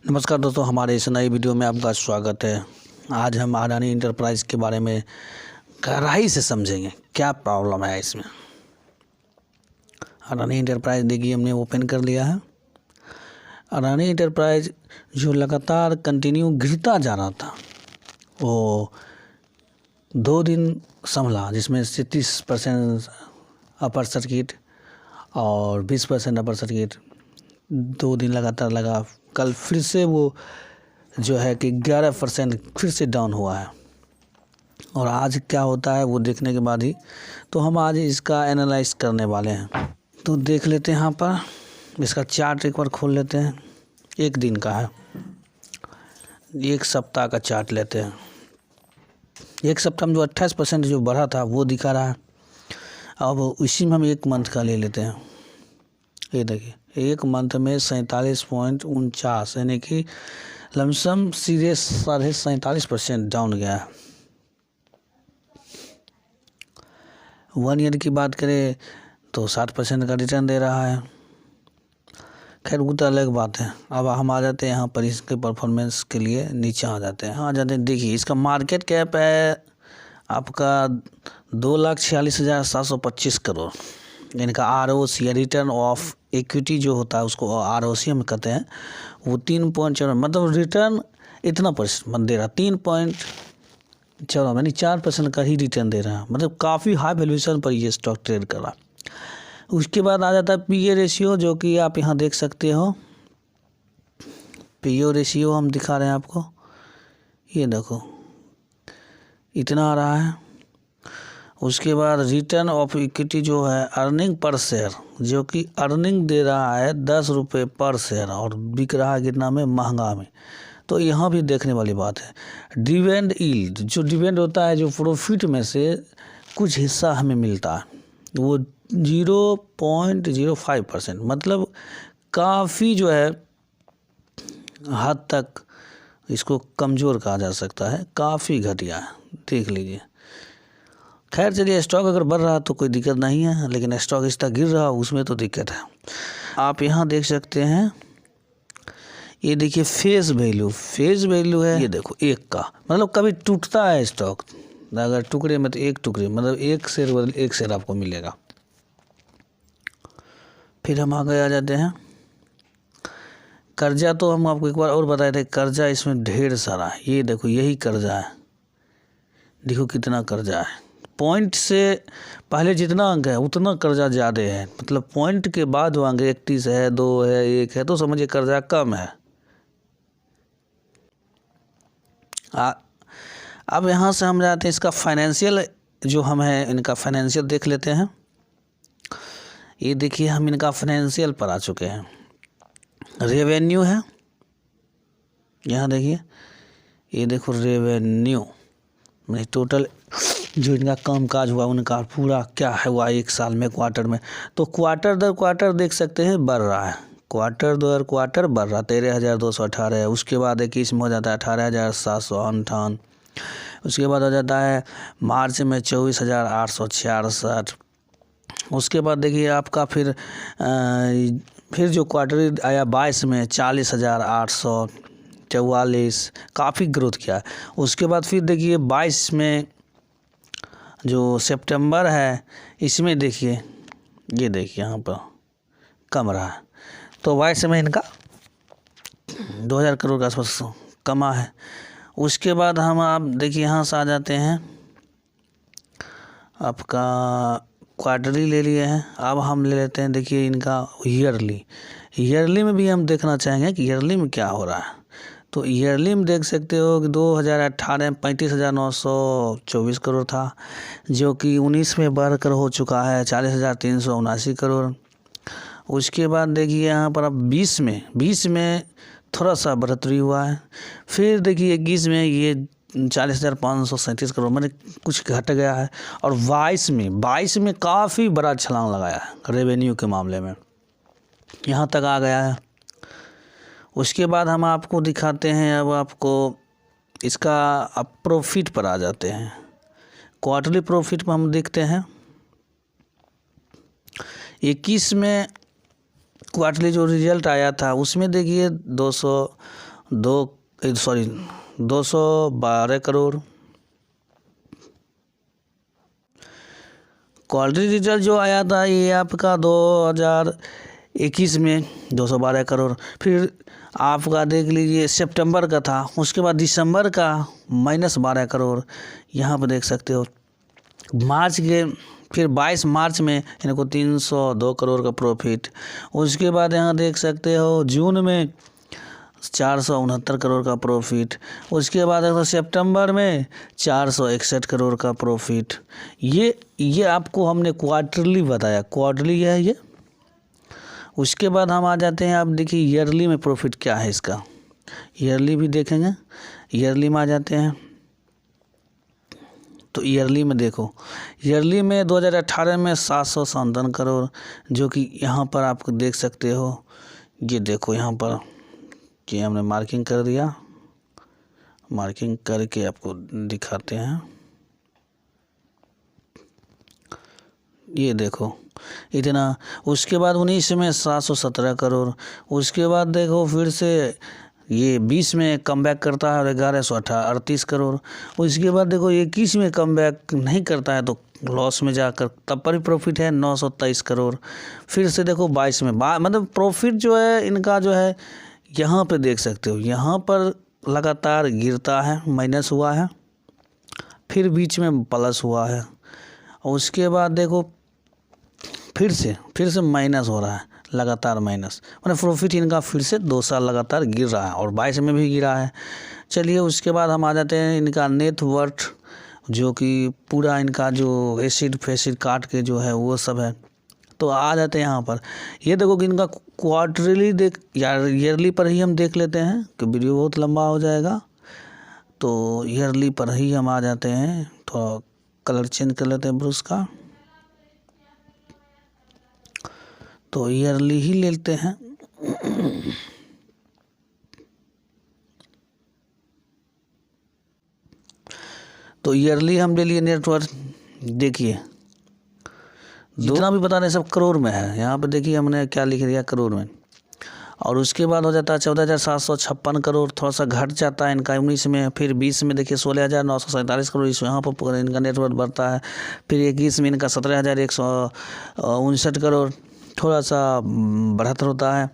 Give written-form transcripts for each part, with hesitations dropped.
नमस्कार दोस्तों, हमारे इस नई वीडियो में आपका स्वागत है। आज हम अडानी इंटरप्राइज़ के बारे में गहराई से समझेंगे क्या प्रॉब्लम है इसमें। अडानी इंटरप्राइज़ देखिए हमने ओपन कर लिया है। अडानी इंटरप्राइज़ जो लगातार कंटिन्यू गिरता जा रहा था वो 2 दिन संभला, जिसमें से 30% अपर सर्किट और 20% अपर सर्किट 2 दिन लगातार लगा। कल फिर से वो जो है कि 11% फिर से डाउन हुआ है और आज क्या होता है वो देखने के बाद ही तो हम आज इसका एनालाइज करने वाले हैं। तो देख लेते हैं, यहाँ पर इसका चार्ट एक बार खोल लेते हैं। एक दिन का है, एक सप्ताह का चार्ट लेते हैं। एक सप्ताह में जो 28% जो बढ़ा था वो दिखा रहा है। अब इसी में हम एक मंथ का ले लेते हैं। ये देखिए एक मंथ में 47.49 यानी कि लमसम सीधे 47.5% डाउन गया है। 1 ईयर की बात करें तो 60% का रिटर्न दे रहा है। खैर वो तो अलग बात है। अब हम आ जाते हैं यहाँ पर इसके परफॉर्मेंस के लिए, नीचे आ जाते हैं। देखिए इसका मार्केट कैप है आपका 2,46,725 करोड़। इनका ROC या रिटर्न ऑफ इक्विटी जो होता है उसको ROC हम कहते हैं, वो 3.4 मतलब रिटर्न इतना % मत दे रहा, 3.4 यानी 4% का ही रिटर्न दे रहा है। मतलब काफ़ी हाई वैल्यूएशन पर ये स्टॉक ट्रेड कर रहा। उसके बाद आ जाता है PE रेशियो, जो कि आप यहाँ देख सकते हो। PE रेशियो हम दिखा रहे हैं आपको, ये देखो इतना आ रहा है। उसके बाद रिटर्न ऑफ इक्विटी जो है अर्निंग पर शेयर, जो कि अर्निंग दे रहा है 10 रुपये पर शेयर और बिक रहा है कितना में, महंगा में। तो यहाँ भी देखने वाली बात है। डिविडेंड यील्ड, जो डिविडेंड होता है जो प्रॉफिट में से कुछ हिस्सा हमें मिलता है, वो 0.05%, मतलब काफ़ी जो है हद तक इसको कमज़ोर कहा जा सकता है, काफ़ी घटिया है। देख लीजिए। खैर चलिए, स्टॉक अगर बढ़ रहा तो कोई दिक्कत नहीं है, लेकिन स्टॉक इस तरह गिर रहा उसमें तो दिक्कत है। आप यहाँ देख सकते हैं, ये देखिए फेस वैल्यू है, ये देखो 1 का, मतलब कभी टूटता है स्टॉक, अगर टुकड़े में तो 1 टुकड़े मतलब 1 शेयर बदल 1 शेयर आपको मिलेगा। फिर हम आगे आ जाते हैं। कर्जा तो हम आपको एक बार और बताए थे, कर्जा इसमें ढेर सारा है। ये देखो यही कर्जा है, देखो कितना कर्जा है। पॉइंट से पहले जितना अंक है उतना कर्जा ज़्यादा है, मतलब पॉइंट के बाद वो अंक 31 है, 2 है, 1 है, तो समझिए कर्जा कम है। अब यहाँ से हम जाते हैं इसका फाइनेंशियल, जो हम है इनका फाइनेंशियल देख लेते हैं। ये देखिए हम इनका फाइनेंशियल पर आ चुके हैं। रेवेन्यू है, यहाँ देखिए, ये देखो रेवेन्यू में टोटल जो इनका कामकाज हुआ उनका पूरा क्या है हुआ 1 साल में, क्वार्टर में। तो क्वार्टर दर क्वार्टर देख सकते हैं बढ़ रहा है, क्वार्टर दर क्वार्टर बढ़ रहा। 13,218 है। उसके बाद 21 में हो जाता है 18,758। उसके बाद हो जाता है मार्च में 24,866। उसके बाद देखिए आपका फिर जो क्वार्टर आया 22 में 40,844, काफ़ी ग्रोथ किया है। उसके बाद फिर देखिए 22 में जो सितंबर है इसमें देखिए, ये देखिए यहाँ पर कम रहा है। तो 22 में इनका 2,000 करोड़ के आसपास कमा है। उसके बाद हम आप देखिए यहाँ से आ जाते हैं, आपका क्वार्टरली ले लिए हैं। अब हम ले लेते हैं देखिए इनका ईयरली में भी हम देखना चाहेंगे कि ईयरली में क्या हो रहा है। तो ईयरली में देख सकते हो कि 2018 में 35,924 करोड़ था, जो कि 19 में बढ़कर हो चुका है 40,379 करोड़। उसके बाद देखिए यहाँ पर अब 20 में थोड़ा सा बढ़ोतरी हुआ है। फिर देखिए 21 में ये 40,537 करोड़, मतलब कुछ घट गया है। और 22 में काफ़ी बड़ा छलांग लगाया है रेवेन्यू के मामले में, यहाँ तक आ गया है। उसके बाद हम आपको दिखाते हैं, अब आपको इसका अब प्रॉफिट पर आ जाते हैं। क्वार्टरली प्रॉफिट में हम देखते हैं 21 में क्वार्टरली जो रिजल्ट आया था उसमें देखिए 212 करोड़। क्वार्टरली रिजल्ट जो आया था ये आपका 2021 में 212 करोड़। फिर आपका देख लीजिए सितंबर का था, उसके बाद दिसंबर का -12 करोड़। यहाँ पर देख सकते हो मार्च के, फिर 22 मार्च में इनको 302 करोड़ का प्रॉफिट। उसके बाद यहाँ देख सकते हो जून में 469 करोड़ का प्रॉफिट। उसके बाद देखो सितंबर में 461 करोड़ का प्रॉफिट। ये आपको हमने क्वार्टरली बताया, क्वार्टरली है ये। उसके बाद हम आ जाते हैं, आप देखिए ईयरली में प्रॉफिट क्या है इसका, ईयरली भी देखेंगे। ईयरली में आ जाते हैं तो ईयरली में देखो, ईयरली में 2018 में 757 करोड़, जो कि यहाँ पर आपको देख सकते हो। ये देखो यहाँ पर कि हमने मार्किंग कर दिया, मार्किंग करके आपको दिखाते हैं। ये देखो इतना। उसके बाद 19 में 717 करोड़। उसके बाद देखो फिर से ये 20 में कम बैक करता है और 1138 करोड़। उसके बाद देखो 21 में कम बैक नहीं करता है तो लॉस में जाकर तब पर भी प्रॉफिट है 923 करोड़। फिर से देखो 22 में मतलब प्रॉफिट जो है इनका जो है यहाँ पे देख सकते हो, यहाँ पर लगातार गिरता है, माइनस हुआ है, फिर बीच में प्लस हुआ है, और उसके बाद देखो फिर से माइनस हो रहा है, लगातार माइनस। मतलब प्रॉफिट इनका फिर से 2 साल लगातार गिर रहा है और 22 में भी गिरा है। चलिए उसके बाद हम आ जाते हैं इनका नेट वर्थ, जो कि पूरा इनका जो एसिड फैसिड काट के जो है वो सब है। तो आ जाते हैं यहाँ पर, ये देखो कि इनका क्वार्टरली देख यार, ईयरली पर ही हम देख लेते हैं कि वीडियो बहुत लंबा हो जाएगा। तो ईयरली पर ही हम आ जाते हैं, थोड़ा कलर चेंज कर लेते हैं ब्रश का, तो ईयरली ही लेते हैं। तो ईयरली हम ले लिए नेटवर्क। देखिए जितना भी बता रहे सब करोड़ में है, यहाँ पे देखिए हमने क्या लिख दिया, करोड़ में। और उसके बाद हो जाता है 14,756 करोड़, थोड़ा सा घट जाता है इनका 19 में। फिर 20 में देखिए 16,947 करोड़, इस यहाँ पर इनका नेटवर्क बढ़ता है। फिर 21 में इनका 17,159 करोड़, थोड़ा सा बढ़त होता है।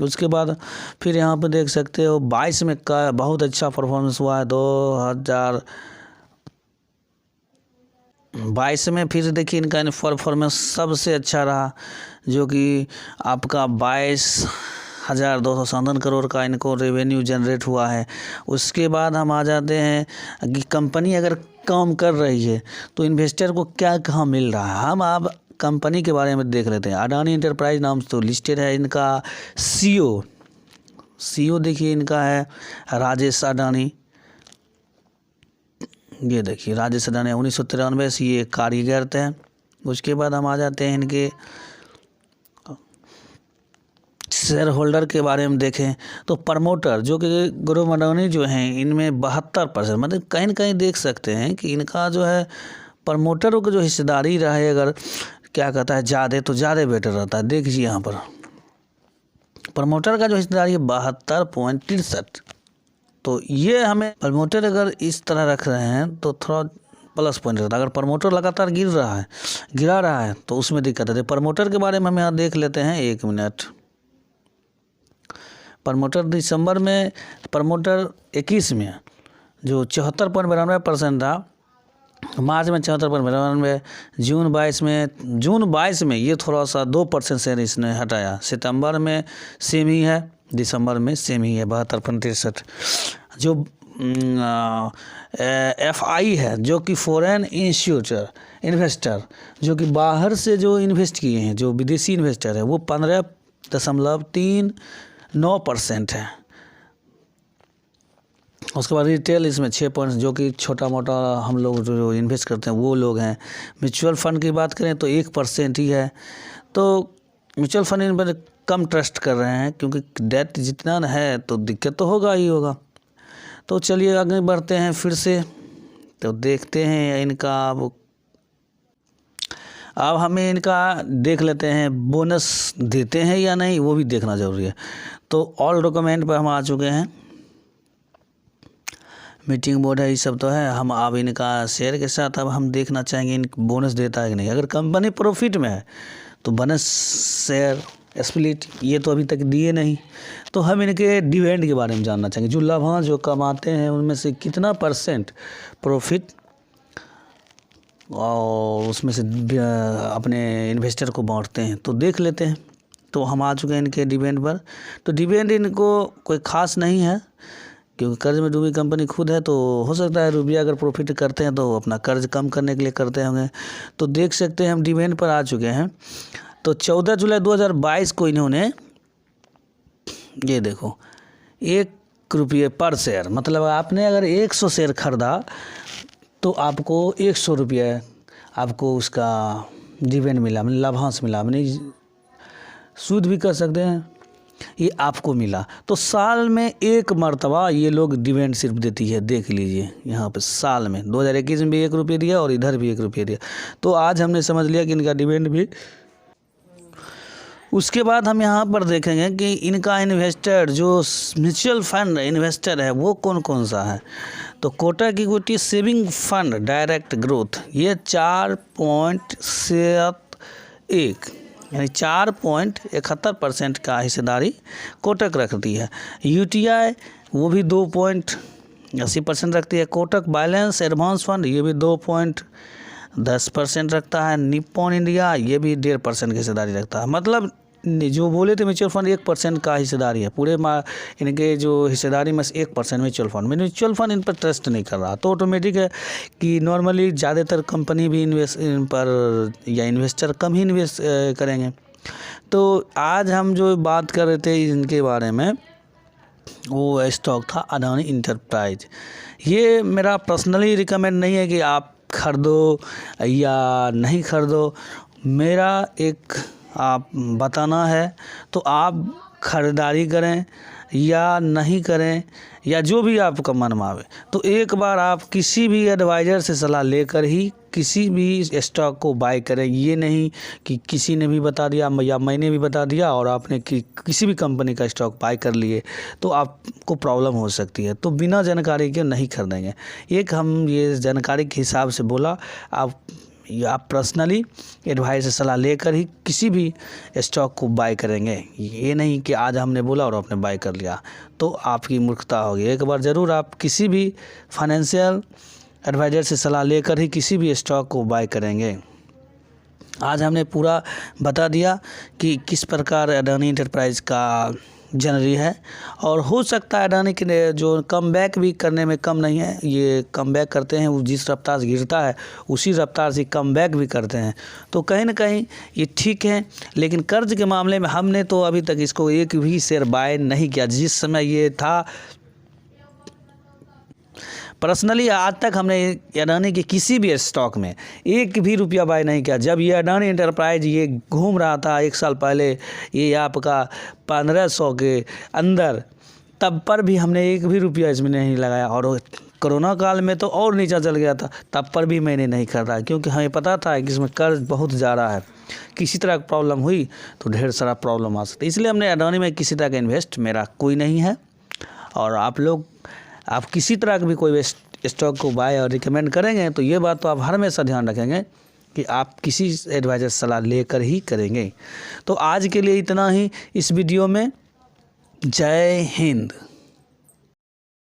उसके बाद फिर यहाँ पे देख सकते हो 22 में का बहुत अच्छा परफॉर्मेंस हुआ है। 2022 में फिर देखिए इनका परफॉर्मेंस सबसे अच्छा रहा, जो कि आपका 22,257 करोड़ का इनको रेवेन्यू जनरेट हुआ है। उसके बाद हम आ जाते हैं कि कंपनी अगर काम कर रही है तो इन्वेस्टर को क्या कहाँ मिल रहा है। हम आप कंपनी के बारे में देख लेते हैं। अडानी एंटरप्राइज नाम तो लिस्टेड है, इनका सीईओ देखिए इनका है राजेश अडानी। ये देखिए राजेश अडानी 1993 से ये कारीगर थे। उसके बाद हम आ जाते हैं इनके शेयर होल्डर के बारे में देखें तो प्रमोटर जो कि गौरव अडानी जो हैं इनमें 72%, मतलब कहीं ना कहीं देख सकते हैं कि इनका जो है प्रमोटरों की जो हिस्सेदारी रहे, अगर क्या कहता है ज़्यादा तो ज़्यादा बेटर रहता है। देखिए यहाँ पर प्रमोटर का जो हिस्सेदारी है 72.63। तो ये हमें प्रमोटर अगर इस तरह रख रहे हैं तो थोड़ा प्लस पॉइंट रहता है। अगर प्रमोटर लगातार गिरा रहा है तो उसमें दिक्कत है। प्रमोटर के बारे में हम यहाँ देख लेते हैं, 1 मिनट। प्रमोटर दिसंबर में, प्रमोटर 21 में जो 74.92% था, मार्च में 74.92, जून 22 में ये थोड़ा सा 2% शेयर इसने हटाया। सितंबर में सेम ही है, दिसंबर में सेम ही है 72.63। जो FI है जो कि फॉरेन इन्वेस्टर जो कि बाहर से जो इन्वेस्ट किए हैं, जो विदेशी इन्वेस्टर है, वो 15.39% है। उसके बाद रिटेल इसमें 6 पॉइंट, जो कि छोटा मोटा हम लोग जो इन्वेस्ट करते हैं वो लोग हैं। म्यूचुअल फंड की बात करें तो 1% ही है। तो म्यूचुअल फंड इन पर कम ट्रस्ट कर रहे हैं, क्योंकि डेट जितना है तो दिक्कत तो होगा ही होगा। तो चलिए आगे बढ़ते हैं फिर से, तो देखते हैं इनका अब हमें इनका देख लेते हैं बोनस देते हैं या नहीं, वो भी देखना ज़रूरी है। तो ऑल डॉक्यूमेंट पर हम आ चुके हैं। मीटिंग बोर्ड है, ये सब तो है। हम अब इनका शेयर के साथ अब हम देखना चाहेंगे इन बोनस देता है कि नहीं। अगर कंपनी प्रॉफिट में है तो बोनस शेयर स्प्लिट ये तो अभी तक दिए नहीं, तो हम इनके डिविडेंड के बारे में जानना चाहेंगे। जो लाभांश जो कमाते हैं उनमें से कितना % प्रॉफिट और उसमें से अपने इन्वेस्टर को बांटते हैं, तो देख लेते हैं। तो हम आ चुके हैं इनके डिविडेंड पर। तो डिविडेंड इनको कोई ख़ास नहीं है, क्योंकि कर्ज में डूबी कंपनी खुद है, तो हो सकता है रुपया अगर प्रॉफिट करते हैं तो अपना कर्ज कम करने के लिए करते होंगे। तो देख सकते हैं हम डिविडेंड पर आ चुके हैं। तो 14 जुलाई 2022 को इन्होंने ये देखो ₹1 पर शेयर, मतलब आपने अगर 100 शेयर खरीदा तो आपको 100 रुपये आपको उसका डिविडेंड मिला, मतलब लाभांश मिला, नहीं सूद भी कर सकते हैं, ये आपको मिला। तो साल में एक मरतबा ये लोग डिविडेंड सिर्फ देती है, देख लीजिए यहाँ पे साल में 2021 में भी ₹1 दिया और इधर भी ₹1 दिया। तो आज हमने समझ लिया कि इनका डिविडेंड भी। उसके बाद हम यहाँ पर देखेंगे कि इनका इन्वेस्टर जो म्यूचुअल फंड इन्वेस्टर है वो कौन कौन सा है। तो Kotak equity saving fund direct growth ये 4.71 यानी 4.71% का हिस्सेदारी कोटक रखती है। यूटीआई वो भी 2.80% रखती है। कोटक बैलेंस एडवांस फंड ये भी 2.10% रखता है। निप्पॉन इंडिया ये भी 1.5% की हिस्सेदारी रखता है। मतलब जो बोले थे म्यूचुअल फंड 1% का हिस्सेदारी है, पूरे इनके जो हिस्सेदारी में से 1% म्यूचुअल फंड इन पर ट्रस्ट नहीं कर रहा। तो ऑटोमेटिक है कि नॉर्मली ज़्यादातर कंपनी भी इन्वेस्ट इन पर या इन्वेस्टर कम ही इन्वेस्ट करेंगे। तो आज हम जो बात कर रहे थे इनके बारे में वो स्टॉक था अडानी इंटरप्राइज। ये मेरा पर्सनली रिकमेंड नहीं है कि आप खरीदो या नहीं खरीदो, मेरा एक आप बताना है। तो आप ख़रीदारी करें या नहीं करें या जो भी आपका मन मावे, तो एक बार आप किसी भी एडवाइज़र से सलाह लेकर ही किसी भी स्टॉक को बाय करें। ये नहीं कि किसी ने भी बता दिया या मैंने भी बता दिया और आपने किसी भी कंपनी का स्टॉक बाय कर लिए तो आपको प्रॉब्लम हो सकती है। तो बिना जानकारी के नहीं खरीदेंगे। एक हम ये जानकारी के हिसाब से बोला, आप पर्सनली एडवाइस से सलाह लेकर ही किसी भी स्टॉक को बाय करेंगे। ये नहीं कि आज हमने बोला और आपने बाय कर लिया, तो आपकी मूर्खता होगी। एक बार ज़रूर आप किसी भी फाइनेंशियल एडवाइज़र से सलाह लेकर ही किसी भी स्टॉक को बाय करेंगे। आज हमने पूरा बता दिया कि किस प्रकार अडानी इंटरप्राइज का जनरी है, और हो सकता है अडानी के जो कम बैक भी करने में कम नहीं है। ये कम बैक करते हैं, वो जिस रफ्तार से गिरता है उसी रफ्तार से कम बैक भी करते हैं। तो कहीं ना कहीं ये ठीक है। लेकिन कर्ज के मामले में हमने तो अभी तक इसको एक भी शेयर बाय नहीं किया। जिस समय ये था पर्सनली आज तक हमने अडानी के किसी भी स्टॉक में एक भी रुपया बाय नहीं किया। जब ये अडानी इंटरप्राइज ये घूम रहा था 1 साल पहले, ये आपका 1500 के अंदर, तब पर भी हमने एक भी रुपया इसमें नहीं लगाया। और कोरोना काल में तो और नीचा चल गया था, तब पर भी मैंने नहीं खरीदा, क्योंकि हमें पता था कि इसमें कर्ज बहुत ज़्यादा है। किसी तरह की प्रॉब्लम हुई तो ढेर सारा प्रॉब्लम आ सकती है। इसलिए हमने अडानी में किसी तरह का इन्वेस्ट मेरा कोई नहीं है। और आप किसी तरह का भी कोई स्टॉक को बाय और रिकमेंड करेंगे तो ये बात तो आप हमेशा ध्यान रखेंगे कि आप किसी एडवाइज़र सलाह लेकर ही करेंगे। तो आज के लिए इतना ही इस वीडियो में। जय हिंद।